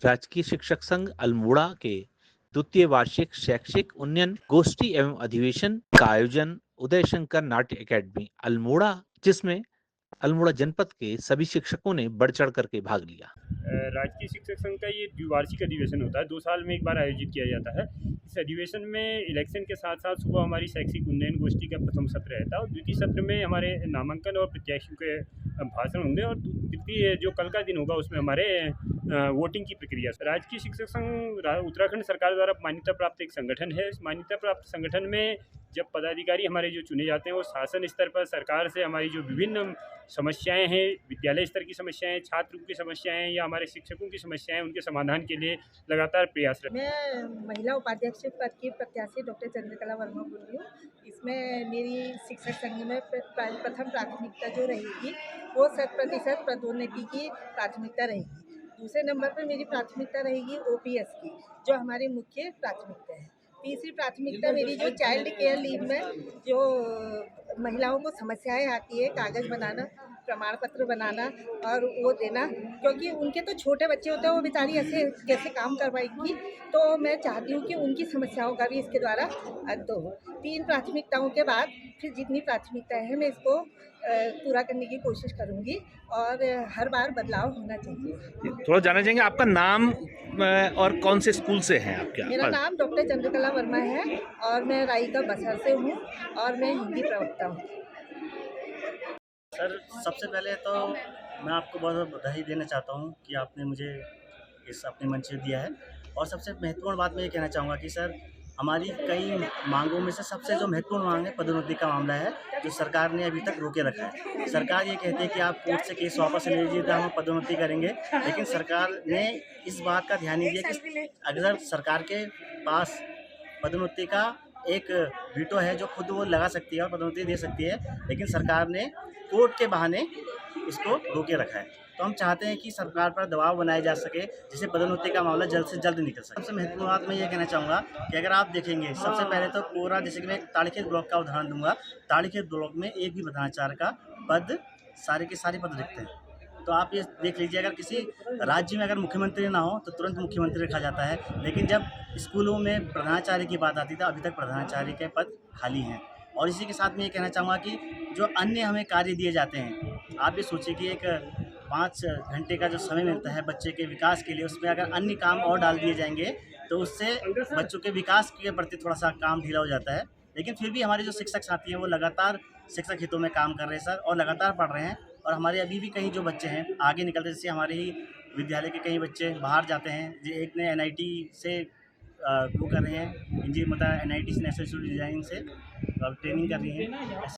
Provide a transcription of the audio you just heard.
राजकीय शिक्षक संघ अल्मोड़ा के द्वितीय वार्षिक शैक्षिक उन्नयन गोष्ठी एवं अधिवेशन का आयोजन उदय शंकर नाट्य एकेडमी अल्मोड़ा, जिसमें अल्मोड़ा जनपद के सभी शिक्षकों ने बढ़ चढ़ करके भाग लिया। राजकीय शिक्षक संघ का ये द्विवार्षिक अधिवेशन होता है, 2 साल में एक बार आयोजित किया जाता है। इस अधिवेशन में इलेक्शन के साथ-साथ सुबह हमारी शैक्षिक उन्नयन गोष्ठी का प्रथम सत्र रहता है और द्वितीय सत्र में हमारे नामांकन और प्रत्याशियों के भाषण होंगे और तृतीय जो कल का दिन होगा उसमें हमारे वोटिंग की प्रक्रिया। राजकीय शिक्षक संघ उत्तराखंड सरकार द्वारा मान्यता प्राप्त एक संगठन है। इस मान्यता प्राप्त संगठन में जब पदाधिकारी हमारे जो चुने जाते हैं वो शासन स्तर पर सरकार से हमारी जो विभिन्न समस्याएं हैं, विद्यालय स्तर की समस्याएं, छात्रों की समस्याएं या हमारे शिक्षकों की समस्याएं, उनके समाधान के लिए लगातार प्रयासरत। मैं महिला उपाध्यक्ष पद की प्रत्याशी डॉक्टर चंद्रकला वर्मा बोल रही हूँ। इसमें मेरी शिक्षक संघ में प्रथम प्राथमिकता जो रहेगी वो 100% पदोन्नति की प्राथमिकता रहेगी। दूसरे नंबर पर मेरी प्राथमिकता रहेगी ओपीएस की, जो हमारी मुख्य प्राथमिकता है। तीसरी प्राथमिकता मेरी जो चाइल्ड केयर लीव में जो महिलाओं को समस्याएं आती है, कागज़ बनाना, प्रमाण पत्र बनाना और वो देना, क्योंकि उनके तो छोटे बच्चे होते हैं, वो बेचारी ऐसे कैसे काम करवाएंगी। तो मैं चाहती हूँ कि उनकी समस्याओं का भी इसके द्वारा अंत हो। 3 प्राथमिकताओं के बाद फिर जितनी प्राथमिकताएं हैं मैं इसको पूरा करने की कोशिश करूँगी और हर बार बदलाव होना चाहिए। थोड़ा जानना चाहेंगे आपका नाम और कौन से स्कूल से हैं आप? क्या मेरा नाम डॉक्टर चंद्रकला वर्मा है और मैं रायका बसर से हूँ और मैं हिंदी प्रवक्ता हूँ। सर, सबसे पहले तो मैं आपको बहुत-बहुत बधाई देना चाहता हूँ कि आपने मुझे इस अपने मंच से दिया है और सबसे महत्वपूर्ण बात मैं ये कहना चाहूँगा कि सर, हमारी कई माँगों में से सबसे जो महत्वपूर्ण माँग है पदोन्नति का मामला है, जो सरकार ने अभी तक रोके रखा है। सरकार ये कहती है कि आप कोर्ट से केस वापस ले लीजिए तो हम पदोन्नति करेंगे, लेकिन सरकार ने इस बात का ध्यान नहीं दिया कि अगर सरकार के पास पदोन्नति का एक वीटो है जो खुद वो लगा सकती है और पदोन्नति दे सकती है, लेकिन सरकार ने कोर्ट के बहाने इसको रोके रखा है। तो हम चाहते हैं कि सरकार पर दबाव बनाया जा सके, जिससे पदोन्नति का मामला जल्द से जल्द निकल सके। सबसे महत्वपूर्ण बात मैं ये कहना चाहूँगा कि अगर आप देखेंगे, सबसे पहले तो पूरा, जैसे कि मैं ताड़ीखेत ब्लॉक का उदाहरण दूँगा, ताड़ीखेत ब्लॉक में एक भी प्रधानाचार्य का पद, सारे के सारे पद रिक्त हैं। तो आप ये देख लीजिए, अगर किसी राज्य में अगर मुख्यमंत्री ना हो तो तुरंत मुख्यमंत्री रखा जाता है, लेकिन जब स्कूलों में प्रधानाचार्य की बात आती है तो अभी तक प्रधानाचार्य के पद खाली हैं। और इसी के साथ मैं ये कहना चाहूँगा कि जो अन्य हमें कार्य दिए जाते हैं, आप ये सोचिए कि एक 5 घंटे का जो समय मिलता है बच्चे के विकास के लिए, उसमें अगर अन्य काम और डाल दिए जाएंगे तो उससे बच्चों के विकास के प्रति थोड़ा सा काम ढीला हो जाता है। लेकिन फिर भी हमारे जो शिक्षक साथी हैं वो लगातार शिक्षक हितों में काम कर रहे हैं सर, और लगातार पढ़ रहे हैं। और हमारे अभी भी कई जो बच्चे हैं आगे निकलते, जैसे हमारे ही विद्यालय के कई बच्चे बाहर जाते हैं। जो एक ने एनआईटी से वो कर रहे हैं, मतलब एनआईटी से नेशनल इंस्टीट्यूट डिज़ाइन से ट्रेनिंग कर रही हैं।